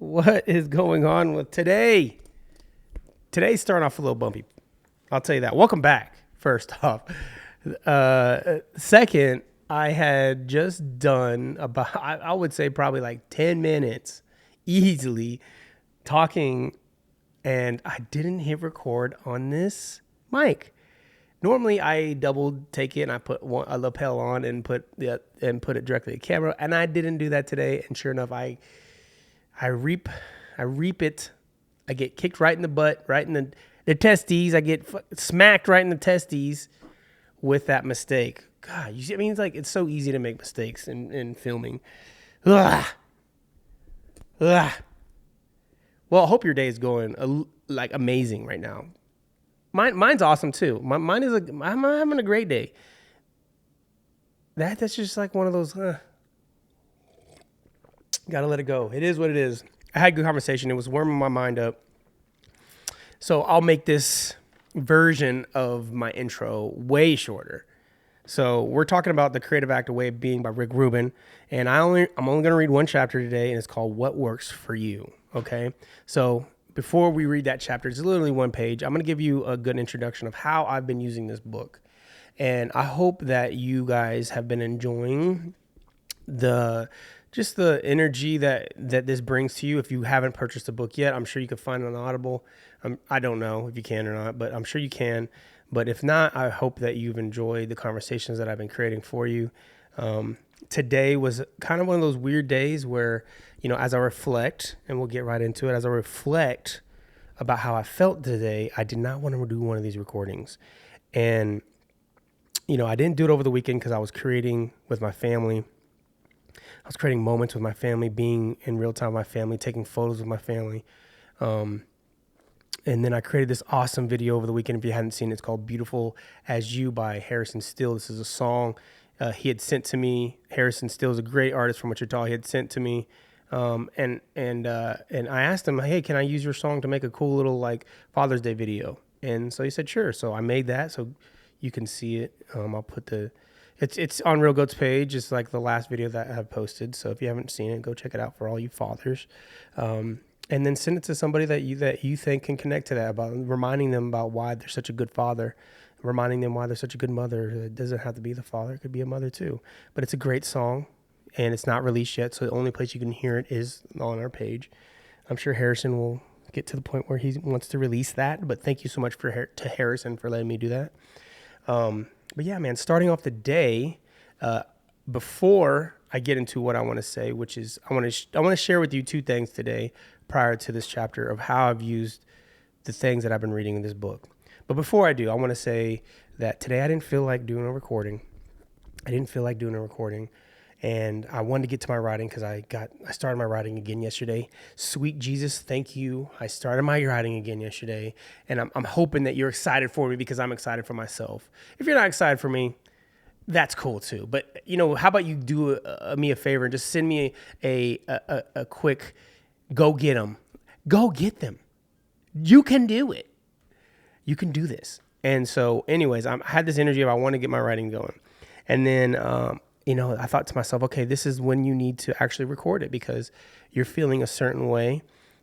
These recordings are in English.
What is going on with today? Today's starting off a little bumpy. I'll tell you that. Welcome back, first off. Second, I had just done about, I would say probably like 10 minutes easily talking, and I didn't hit record on this mic. Normally, I double take it and I put a lapel on and put it directly to camera, and I didn't do that today. And sure enough, I reap it. I get kicked right in the butt, right in the testes. I get smacked right in the testes with that mistake. God, you see, I mean, it's so easy to make mistakes in filming. Ugh. Ugh. Well, I hope your day is going like amazing right now. Mine's awesome too. Mine is I'm having a great day. That's just like one of those. Gotta let it go. It is what it is. I had a good conversation. It was warming my mind up. So I'll make this version of my intro way shorter. So we're talking about The Creative Active Way of Being by Rubin, and I'm only going to read one chapter today, and it's called What Works for You. Okay. So before we read that chapter, it's literally one page. I'm going to give you a good introduction of how I've been using this book, and I hope that you guys have been enjoying the energy that this brings to you. If you haven't purchased the book yet, I'm sure you can find it on Audible. I don't know if you can or not, but I'm sure you can. But if not, I hope that you've enjoyed the conversations that I've been creating for you. Today was kind of one of those weird days where, as I reflect, and we'll get right into it, as I reflect about how I felt today, I did not want to do one of these recordings. And, I didn't do it over the weekend because I was creating with my family. I was creating moments with my family, being in real time with my family, taking photos with my family. And then I created this awesome video over the weekend. If you hadn't seen it, it's called Beautiful As You by Harrison Steele. This is a song he had sent to me. Harrison Steele is a great artist from Wichita. He had sent to me. And I asked him, hey, can I use your song to make a cool little like Father's Day video? And so he said, sure. So I made that so you can see it. I'll put it's on Real Goat's page. It's like the last video that I have posted. So if you haven't seen it, go check it out for all you fathers. And then send it to somebody that you think can connect to that, about reminding them about why they're such a good father, reminding them why they're such a good mother. It doesn't have to be the father. It could be a mother too. But it's a great song, and it's not released yet. So the only place you can hear it is on our page. I'm sure Harrison will get to the point where he wants to release that. But thank you so much to Harrison for letting me do that. But yeah, man, starting off the day, before I get into what I want to say, which is I want to share with you two things today prior to this chapter of how I've used the things that I've been reading in this book. But before I do, I want to say that today I didn't feel like doing a recording. And I wanted to get to my writing because I started my writing again yesterday. Sweet Jesus, thank you. I started my writing again yesterday, and I'm hoping that you're excited for me because I'm excited for myself. If you're not excited for me, that's cool too. But how about you do me a favor and just send me a quick go get them. Go get them. You can do it. You can do this. And so anyways, I had this energy of I want to get my writing going. And then, I thought to myself, okay, this is when you need to actually record it because you're feeling a certain way.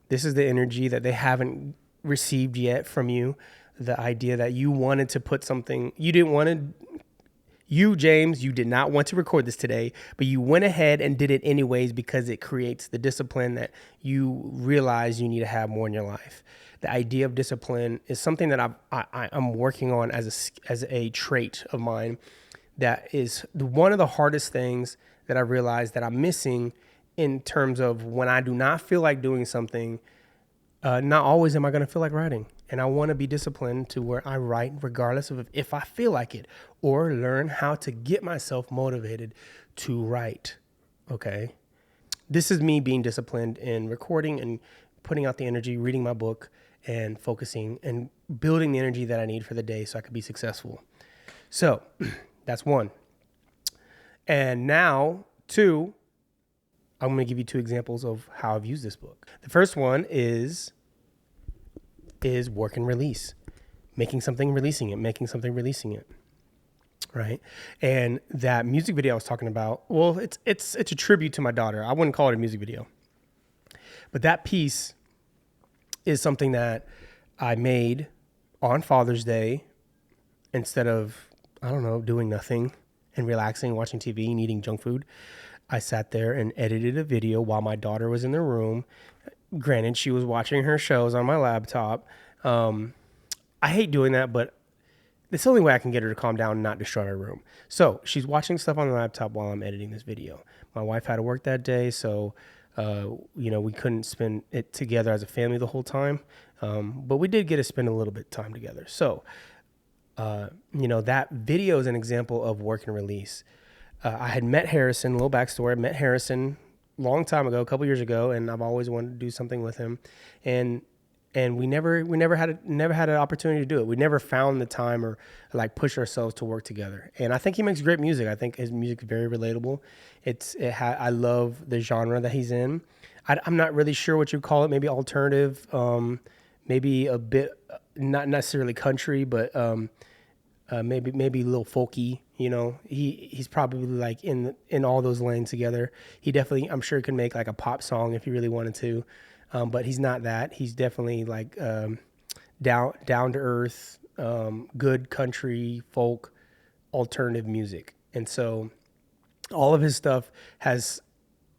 This is the energy that they haven't received yet from you. The idea that you wanted to put something, James, you did not want to record this today, but you went ahead and did it anyways because it creates the discipline that you realize you need to have more in your life. The idea of discipline is something that I'm working on as a trait of mine. That is one of the hardest things that I realize that I'm missing in terms of when I do not feel like doing something. Not always am I going to feel like writing. And I want to be disciplined to where I write regardless of if I feel like it, or learn how to get myself motivated to write. Okay. This is me being disciplined in recording and putting out the energy, reading my book and focusing and building the energy that I need for the day so I can be successful. So that's one. And now two, I'm going to give you two examples of how I've used this book. The first one is work and release. Making something, releasing it. Right? And that music video I was talking about, well, it's a tribute to my daughter. I wouldn't call it a music video. But that piece is something that I made on Father's Day instead of, I don't know, doing nothing and relaxing, watching TV and eating junk food. I sat there and edited a video while my daughter was in the room. Granted, she was watching her shows on my laptop. I hate doing that, but it's the only way I can get her to calm down and not destroy my room. So she's watching stuff on the laptop while I'm editing this video. My wife had to work that day, so we couldn't spend it together as a family the whole time. But we did get to spend a little bit of time together. So, that video is an example of work and release. I had met Harrison, a little backstory. I met Harrison a long time ago, a couple years ago, and I've always wanted to do something with him. And we never had an opportunity to do it. We never found the time or like push ourselves to work together. And I think he makes great music. I think his music is very relatable. I love the genre that he's in. I'm not really sure what you call it. Maybe alternative, maybe a bit, not necessarily country, but maybe a little folky. He's probably like in all those lanes together. He definitely, I'm sure, can make like a pop song if he really wanted to. But he's not that. He's definitely like down to earth, good country, folk, alternative music. And so all of his stuff has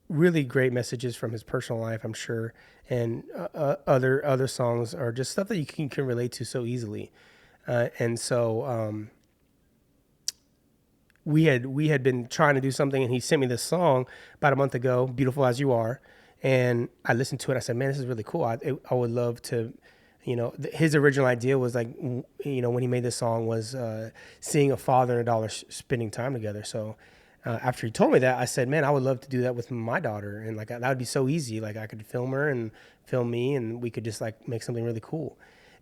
really great messages from his personal life, I'm sure. And other songs are just stuff that you can relate to so easily. And so we had been trying to do something, and he sent me this song about a month ago, Beautiful As You Are. And I listened to it. I said, man, this is really cool. I would love to, his original idea was like, when he made this song was seeing a father and a daughter spending time together. So after he told me that, I said, man, I would love to do that with my daughter. And like, that would be so easy. Like I could film her and film me, and we could just like make something really cool.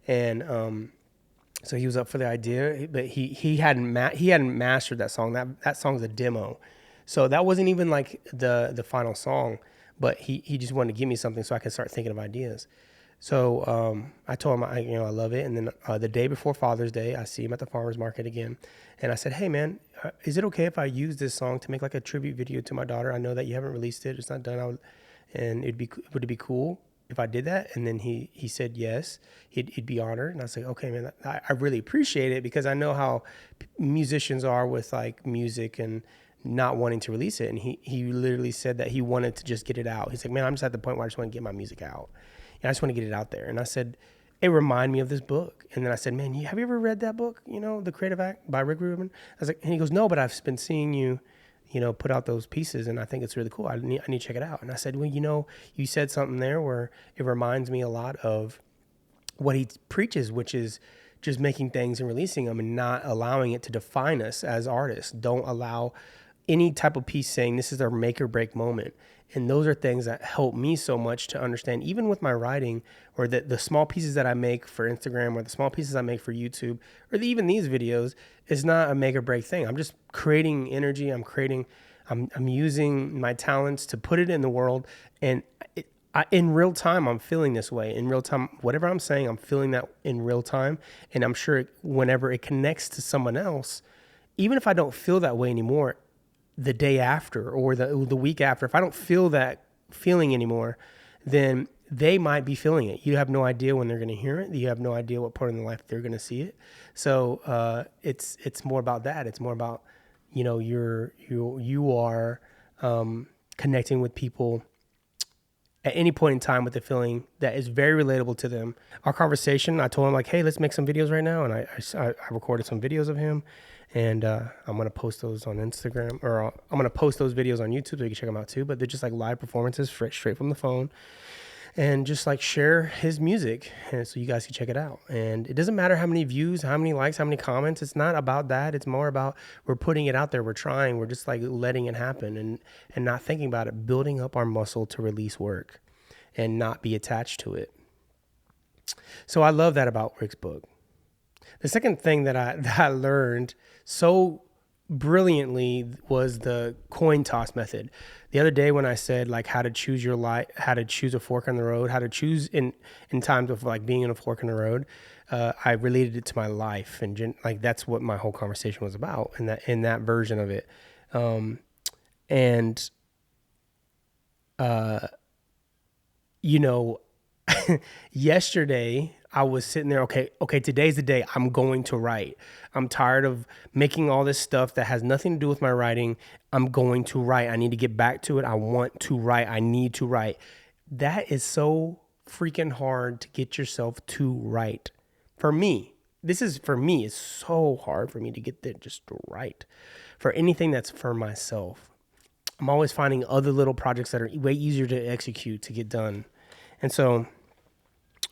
And so he was up for the idea, but he hadn't mastered that song. That song's a demo. So that wasn't even like the final song. But he just wanted to give me something so I could start thinking of ideas. So I told him, I love it. And then the day before Father's Day, I see him at the farmer's market again. And I said, hey, man, is it okay if I use this song to make like a tribute video to my daughter? I know that you haven't released it. It's not done. Would it be cool if I did that? And then he said yes, he'd be honored. And I said, okay, man, I really appreciate it, because I know how musicians are with like music and not wanting to release it. And he literally said that he wanted to just get it out. He's like, man, I'm just at the point where I just want to get my music out. And I just want to get it out there. And I said, it reminded me of this book. And then I said, man, have you ever read that book? The Creative Act by Rick Rubin? I was like, and he goes, no, but I've been seeing you, put out those pieces, and I think it's really cool. I need to check it out. And I said, well, you said something there where it reminds me a lot of what he preaches, which is just making things and releasing them and not allowing it to define us as artists. Don't allow any type of piece saying this is our make or break moment. And those are things that help me so much to understand, even with my writing, or the small pieces that I make for Instagram, or the small pieces I make for YouTube, or even these videos, is not a make or break thing. I'm just creating energy. I'm using my talents to put it in the world. And in real time, I'm feeling this way. In real time, whatever I'm saying, I'm feeling that in real time. And I'm sure whenever it connects to someone else, even if I don't feel that way anymore, the day after or the week after, if I don't feel that feeling anymore, then they might be feeling it. You have no idea when they're going to hear it. You have no idea what part of their life they're going to see it. So it's more about that. It's more about, you are connecting with people at any point in time with a feeling that is very relatable to them. Our conversation, I told him like, hey, let's make some videos right now. And I recorded some videos of him. And I'm going to post those on Instagram, or I'm going to post those videos on YouTube so you can check them out too. But they're just like live performances straight from the phone, and just like share his music, and so you guys can check it out. And it doesn't matter how many views, how many likes, how many comments. It's not about that. It's more about we're putting it out there. We're trying. We're just like letting it happen and not thinking about it, building up our muscle to release work and not be attached to it. So I love that about Rick's book. The second thing that I learned so brilliantly was the coin toss method. The other day when I said like how to choose your life, how to choose a fork in the road, how to choose in times of like being in a fork in the road, I related it to my life, and like that's what my whole conversation was about in that version of it. you know, yesterday I was sitting there, okay, today's the day I'm going to write. I'm tired of making all this stuff that has nothing to do with my writing. I'm going to write. I need to get back to it. I want to write. I need to write. That is so freaking hard to get yourself to write. For me, it's so hard for me to get there just to write. For anything that's for myself, I'm always finding other little projects that are way easier to execute to get done. And so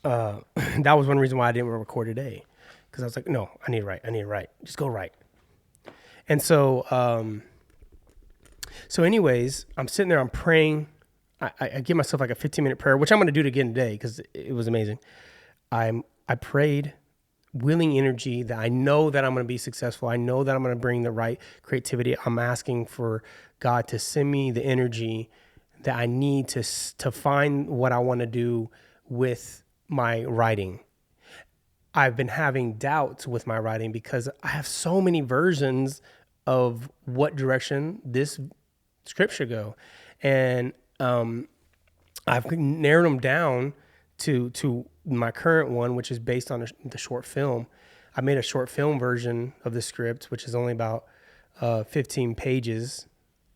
that was one reason why I didn't record today, because I was like, no, I need to write. Just go write. And so anyways, I'm sitting there, I'm praying. I give myself like a 15-minute prayer, which I'm going to do it again today because it was amazing. I prayed, willing energy that I know that I'm going to be successful. I know that I'm going to bring the right creativity. I'm asking for God to send me the energy that I need to find what I want to do with my writing. I've been having doubts with my writing because I have so many versions of what direction this script should go. And I've narrowed them down to my current one, which is based on the short film. I made a short film version of the script, which is only about 15 pages.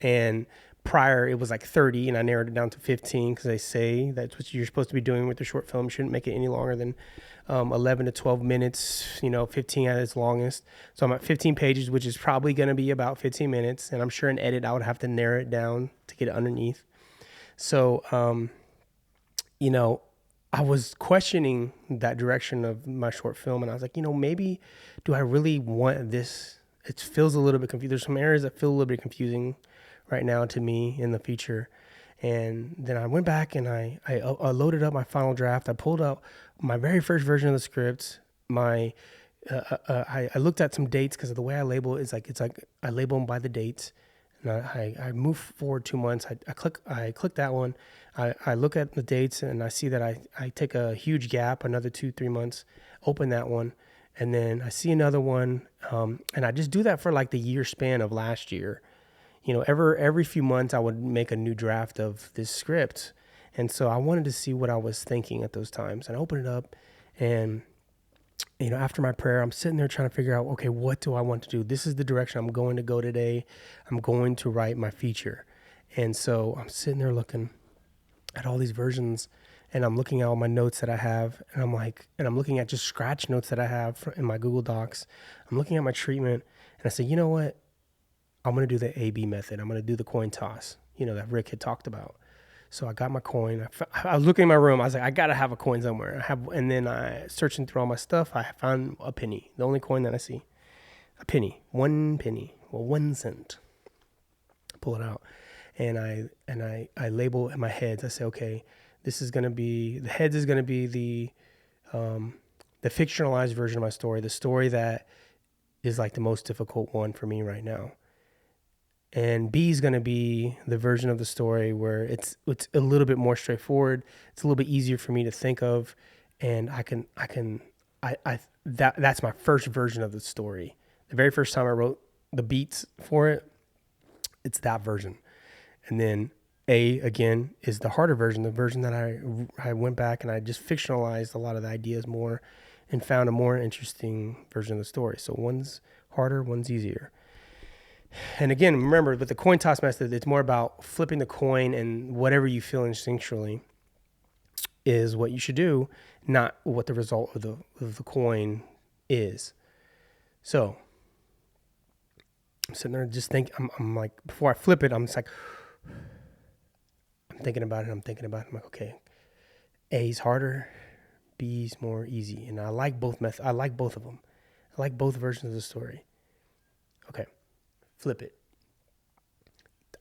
And prior, it was like 30, and I narrowed it down to 15 because they say that's what you're supposed to be doing with the short film. You shouldn't make it any longer than 11 to 12 minutes, 15 at its longest. So I'm at 15 pages, which is probably going to be about 15 minutes. And I'm sure in edit, I would have to narrow it down to get it underneath. So, I was questioning that direction of my short film, and I was like, maybe do I really want this? It feels a little bit confusing. There's some areas that feel a little bit confusing right now to me in the feature. And then I went back and I loaded up my final draft. I pulled out my very first version of the script. I looked at some dates because of the way I label it. It's like I label them by the dates. And I move forward 2 months. I click that one. I look at the dates and I see that I take a huge gap, another 2-3 months, open that one. And then I see another one. And I just do that for like the year span of last year. Every few months I would make a new draft of this script. And so I wanted to see what I was thinking at those times. And I opened it up and after my prayer, I'm sitting there trying to figure out, okay, what do I want to do? This is the direction I'm going to go today. I'm going to write my feature. And so I'm sitting there looking at all these versions, and I'm looking at all my notes that I have, and I'm looking at just scratch notes that I have in my Google Docs. I'm looking at my treatment, and I say, you know what? I'm going to do the A/B method. I'm going to do the coin toss, that Rick had talked about. So I got my coin. I was looking in my room. I was like, I got to have a coin somewhere. And then searching through all my stuff, I found a penny. The only coin that I see. A penny. 1 penny. Well, 1 cent. Pull it out. And I label in my heads. I say, okay, this is going to be, the heads is going to be the fictionalized version of my story. The story that is like the most difficult one for me right now. And B is going to be the version of the story where it's a little bit more straightforward. It's a little bit easier for me to think of, and that's my first version of the story. The very first time I wrote the beats for it, it's that version. And then A again is the harder version, the version that I went back and I just fictionalized a lot of the ideas more and found a more interesting version of the story. So one's harder, one's easier. And again, remember, with the coin toss method, it's more about flipping the coin, and whatever you feel instinctually is what you should do, not what the result of the coin is. So I'm sitting there just thinking, I'm like, before I flip it, I'm just like, I'm thinking about it. I'm like, okay, A's harder, B's more easy. And I like both methods. I like both of them. I like both versions of the story. Okay. Flip it.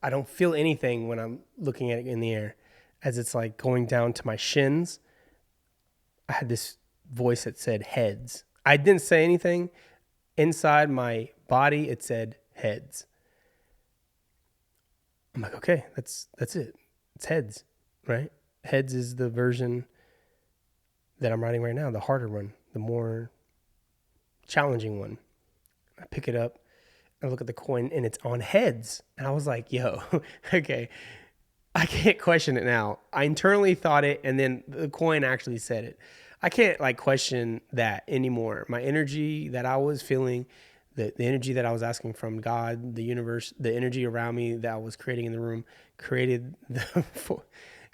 I don't feel anything when I'm looking at it in the air, as it's like going down to my shins. I had this voice that said heads. I didn't say anything. Inside my body, it said heads. I'm like, okay, that's it. It's heads, right? Heads is the version that I'm writing right now, the harder one, the more challenging one. I pick it up. I look at the coin and it's on heads. And I was like, yo, okay, I can't question it now. I internally thought it, and then the coin actually said it. I can't like question that anymore. My energy that I was feeling, the energy that I was asking from God, the universe, the energy around me that I was creating in the room, created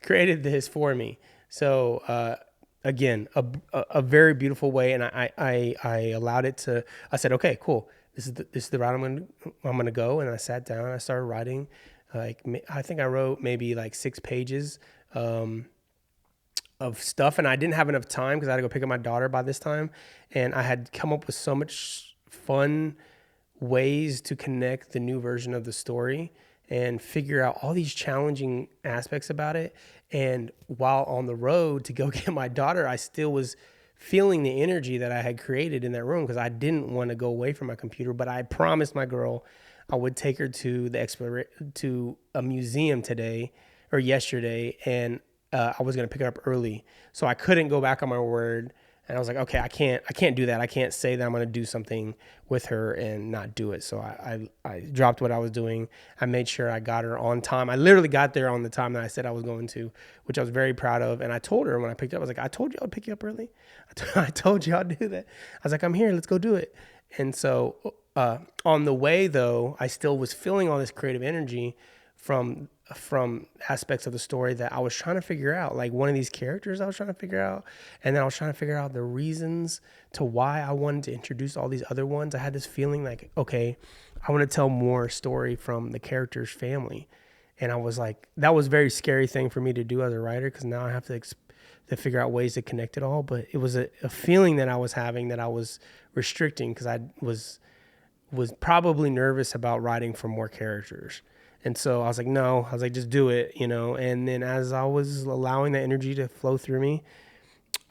created this for me. So again, a very beautiful way, and I allowed it to. I said, okay, cool. This is the route I'm gonna go, and I sat down. I started writing. I think I wrote maybe like 6 pages of stuff, and I didn't have enough time because I had to go pick up my daughter by this time, and I had come up with so much fun ways to connect the new version of the story and figure out all these challenging aspects about it. And while on the road to go get my daughter, I still was feeling the energy that I had created in that room because I didn't want to go away from my computer. But I promised my girl I would take her to to a museum today or yesterday, and I was gonna pick her up early, so I couldn't go back on my word. And I was like, okay, I can't do that. I can't say that I'm gonna do something with her and not do it. So I dropped what I was doing. I made sure I got her on time. I literally got there on the time that I said I was going to, which I was very proud of. And I told her when I picked up, I was like, I told you I'd pick you up early. I told you I'd do that. I was like, I'm here. Let's go do it. And so on the way, though, I still was feeling all this creative energy from aspects of the story that I was trying to figure out. Like one of these characters I was trying to figure out, and then I was trying to figure out the reasons to why I wanted to introduce all these other ones. I had this feeling like, okay, I want to tell more story from the character's family. And I was like, that was a very scary thing for me to do as a writer, because now I have to figure out ways to connect it all. But it was a feeling that I was having that I was restricting because I was probably nervous about writing for more characters. And so I was like, no, I was like, just do it, you know? And then as I was allowing that energy to flow through me,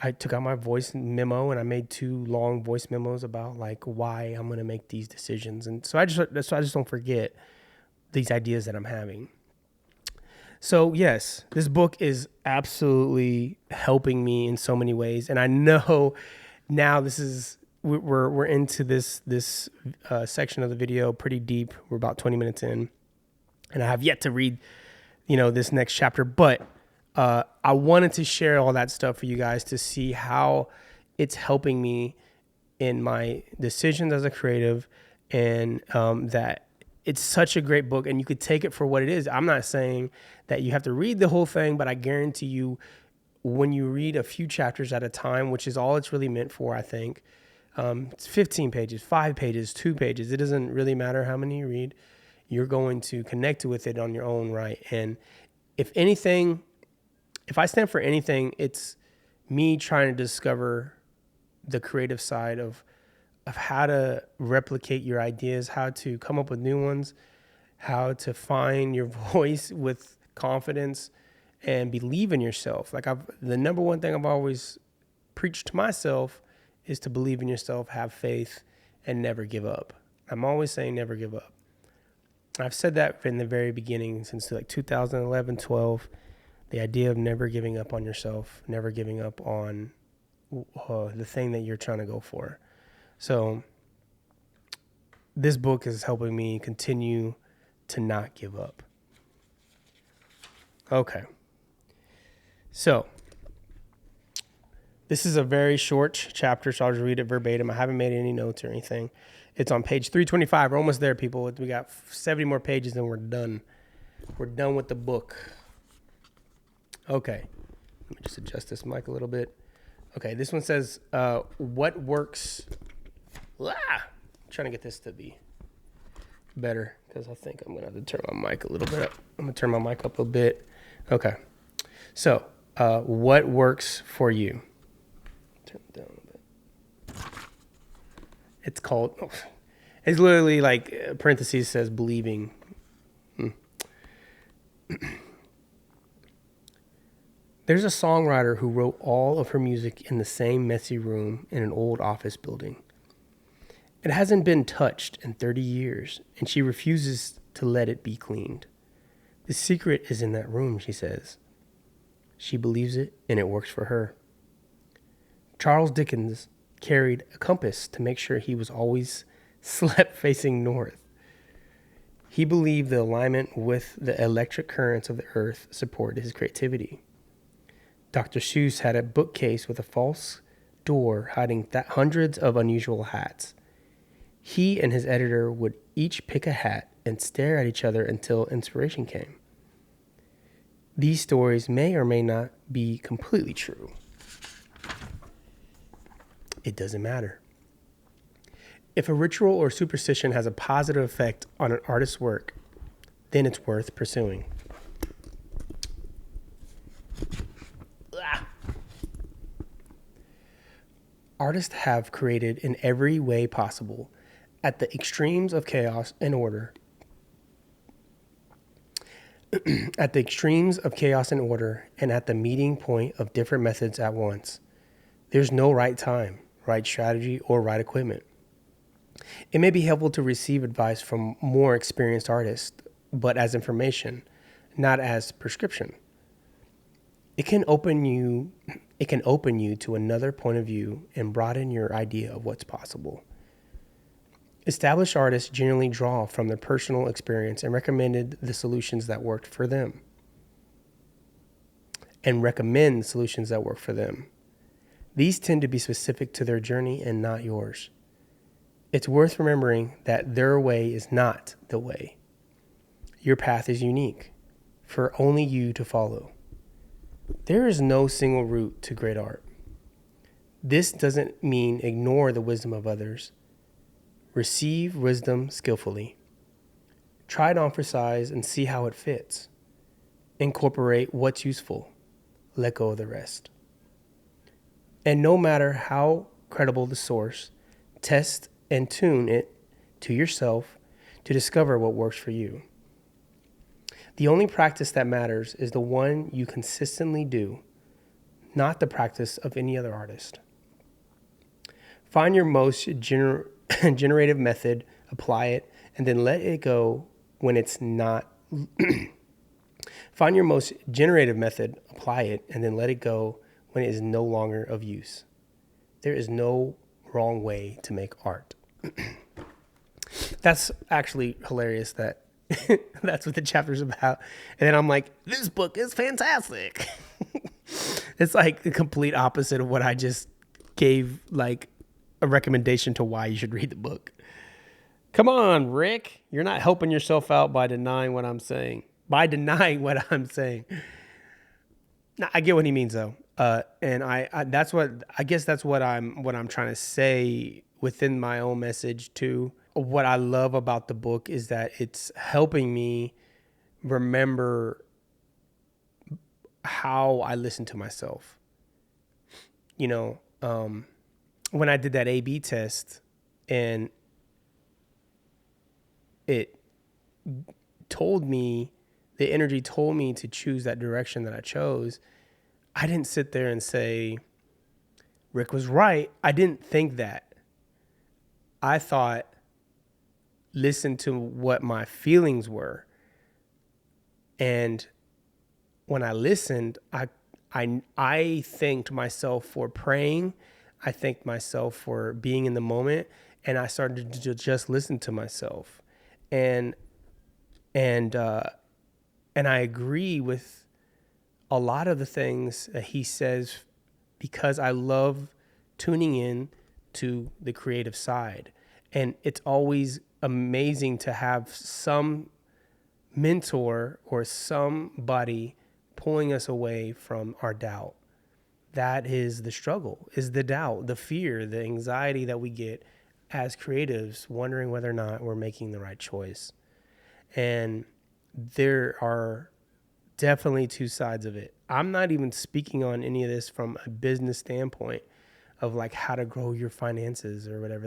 I took out my voice memo and I made 2 long voice memos about like why I'm going to make these decisions. And so I just don't forget these ideas that I'm having. So yes, this book is absolutely helping me in so many ways. And I know now we're into this section of the video pretty deep. We're about 20 minutes in, and I have yet to read, this next chapter. But I wanted to share all that stuff for you guys to see how it's helping me in my decisions as a creative, and that it's such a great book, and you could take it for what it is. I'm not saying that you have to read the whole thing, but I guarantee you, when you read a few chapters at a time, which is all it's really meant for, I think. It's 15 pages, 5 pages, 2 pages. It doesn't really matter how many you read. You're going to connect with it on your own right. And if anything, if I stand for anything, it's me trying to discover the creative side of how to replicate your ideas, how to come up with new ones, how to find your voice with confidence and believe in yourself. Like the number one thing I've always preached to myself is to believe in yourself, have faith, and never give up. I'm always saying never give up. I've said that from the very beginning, since like 2011, 12, the idea of never giving up on yourself, never giving up on the thing that you're trying to go for. So this book is helping me continue to not give up. Okay. So this is a very short chapter, so I'll just read it verbatim. I haven't made any notes or anything. It's on page 325. We're almost there, people. We got 70 more pages and we're done. We're done with the book. Okay. Let me just adjust this mic a little bit. Okay, this one says, what works... I'm trying to get this to be better because I think I'm going to have to turn my mic a little bit up. I'm going to turn my mic up a bit. Okay. So, what works for you? Turn it down a bit. It's called, it's literally like parentheses says believing. There's a songwriter who wrote all of her music in the same messy room in an old office building. It hasn't been touched in 30 years, and she refuses to let it be cleaned. The secret is in that room, she says. She believes it, and it works for her. Charles Dickens carried a compass to make sure he was always slept facing north. He believed the alignment with the electric currents of the earth supported his creativity. Dr. Seuss had a bookcase with a false door hiding hundreds of unusual hats. He and his editor would each pick a hat and stare at each other until inspiration came. These stories may or may not be completely true. It doesn't matter. If a ritual or superstition has a positive effect on an artist's work, then it's worth pursuing. Artists have created in every way possible, at the extremes of chaos and order. At the extremes of chaos and order, and at the meeting point of different methods at once. There's no right time, right strategy, or right equipment. It may be helpful to receive advice from more experienced artists, but as information, not as prescription. It can open you to another point of view and broaden your idea of what's possible. Established artists generally draw from their personal experience and recommend solutions that work for them. These tend to be specific to their journey and not yours. It's worth remembering that their way is not the way. Your path is unique, for only you to follow. There is no single route to great art. This doesn't mean ignore the wisdom of others. Receive wisdom skillfully. Try it on for size and see how it fits. Incorporate what's useful. Let go of the rest. And no matter how credible the source, test and tune it to yourself to discover what works for you. The only practice that matters is the one you consistently do, not the practice of any other artist. Find your most generative method, apply it, and then let it go when it's not. Find your most generative method, apply it, and then let it go when it is no longer of use. There is no wrong way to make art. That's actually hilarious that that's what the chapter's about. And then I'm like, this book is fantastic. It's like the complete opposite of what I just gave, like a recommendation to why you should read the book. Come on, Rick. You're not helping yourself out by denying what I'm saying. Now, I get what he means though. And I that's what I'm trying to say within my own message too. What I love about the book is that it's helping me remember how I listen to myself. You know, when I did that A/B test and it told me, the energy told me to choose that direction that I chose, I didn't sit there and say, Rick was right. I didn't think that. I thought, listen to what my feelings were. And when I listened, I thanked myself for praying. I thanked myself for being in the moment. And I started to just listen to myself. And I agree with a lot of the things that he says because I love tuning in to the creative side. And it's always amazing to have some mentor or somebody pulling us away from our doubt. That is the struggle, is the doubt, the fear, the anxiety that we get as creatives, wondering whether or not we're making the right choice. And there are definitely two sides of it. I'm not even speaking on any of this from a business standpoint of like how to grow your finances or whatever.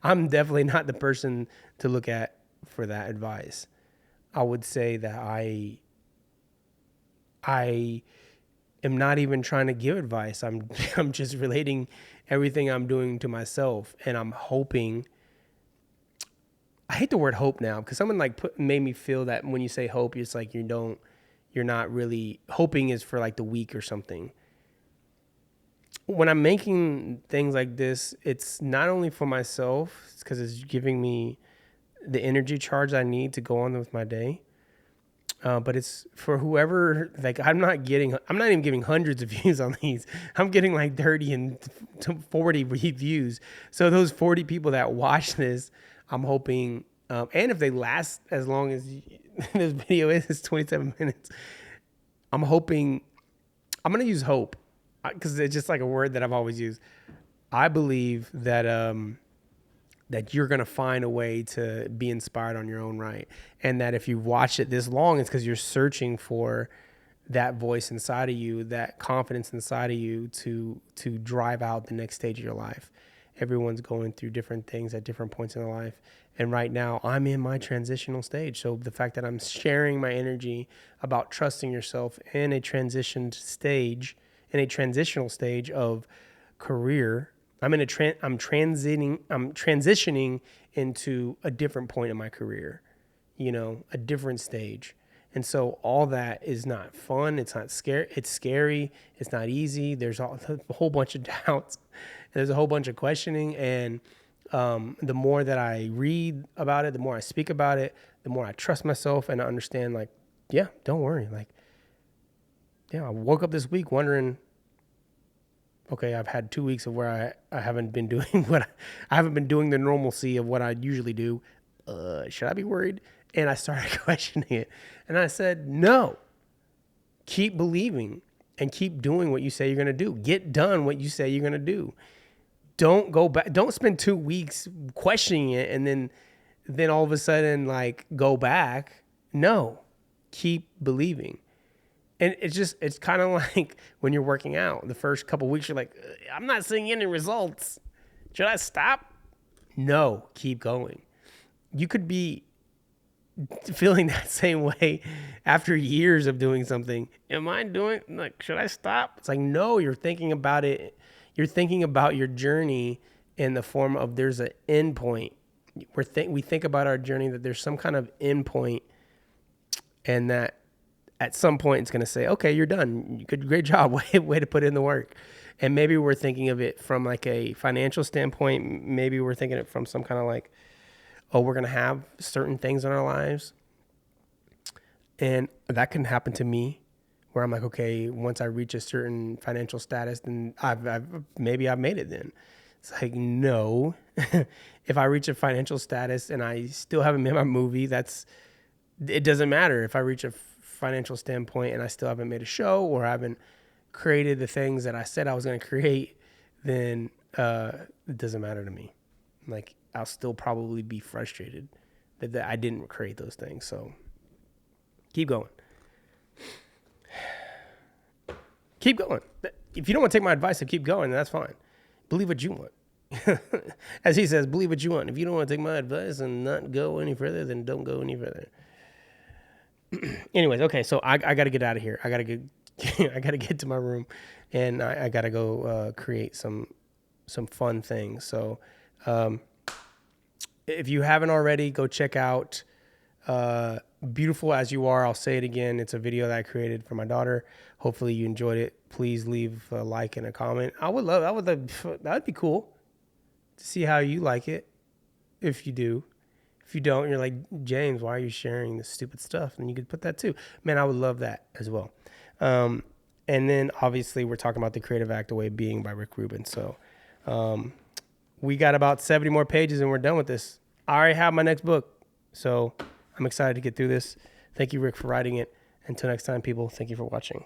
I'm definitely not the person to look at for that advice. I would say that I am not even trying to give advice. I'm just relating everything I'm doing to myself, and I'm hoping. I hate the word hope now because someone made me feel that when you say hope, it's like you're not really hoping is for like the weak or something. When I'm making things like this, it's not only for myself, it's because it's giving me the energy charge I need to go on with my day. But it's for whoever, like, I'm not even giving hundreds of views on these. I'm getting like 30 and 40 views. So those 40 people that watch this, I'm hoping, and if they last as long as this video is, it's 27 minutes. I'm hoping, I'm going to use hope because it's just like a word that I've always used. I believe that, that you're going to find a way to be inspired on your own right. And that if you've watched it this long, it's because you're searching for that voice inside of you, that confidence inside of you to drive out the next stage of your life. Everyone's going through different things at different points in their life. And right now I'm in my transitional stage. So the fact that I'm sharing my energy about trusting yourself in a transitional stage of career, I'm transitioning into a different point in my career, a different stage. And so all that is not fun. It's not scary. It's scary. It's not easy. There's a whole bunch of doubts. There's a whole bunch of questioning. And the more that I read about it, the more I speak about it, the more I trust myself and I understand, like, yeah, don't worry. Like, yeah, I woke up this week wondering, okay, I've had 2 weeks of where I haven't been doing I haven't been doing the normalcy of what I usually do. Should I be worried? And I started questioning it. And I said, no, keep believing and keep doing what you say you're going to do. Get done what you say you're going to do. Don't go back. Don't spend 2 weeks questioning it and then all of a sudden, like, go back. No, keep believing. And it's kind of like when you're working out. The first couple of weeks, you're like, I'm not seeing any results. Should I stop? No, keep going. You could be feeling that same way after years of doing something. Should I stop? It's like, no, you're thinking about it. You're thinking about your journey in the form of there's an end point. We think about our journey that there's some kind of end point, and that at some point it's going to say, okay, you're done. Great job. Way to put in the work. And maybe we're thinking of it from like a financial standpoint. Maybe we're thinking it from some kind of like, oh, we're going to have certain things in our lives. And that can happen to me where I'm like, okay, once I reach a certain financial status, then I've made it then. It's like, no, if I reach a financial status and I still haven't made my movie, it doesn't matter. If I reach a financial standpoint and I still haven't made a show or haven't created the things that I said I was going to create, then it doesn't matter to me. Like, I'll still probably be frustrated that I didn't create those things. So keep going. Keep going. If you don't want to take my advice and keep going, then that's fine. Believe what you want. As he says, believe what you want. If you don't want to take my advice and not go any further, then don't go any further. Anyways, okay, so I got to get out of here. I got to get to my room, and I got to go create some fun things. So if you haven't already, go check out Beautiful As You Are. I'll say it again. It's a video that I created for my daughter. Hopefully you enjoyed it. Please leave a like and a comment. That would be cool to see how you like it. If you do. If you don't, you're like, James, why are you sharing this stupid stuff? And you could put that too. Man, I would love that as well. And then obviously we're talking about The Creative Act, A Way of Being by Rick Rubin. So we got about 70 more pages and we're done with this. I already have my next book. So I'm excited to get through this. Thank you, Rick, for writing it. Until next time, people, thank you for watching.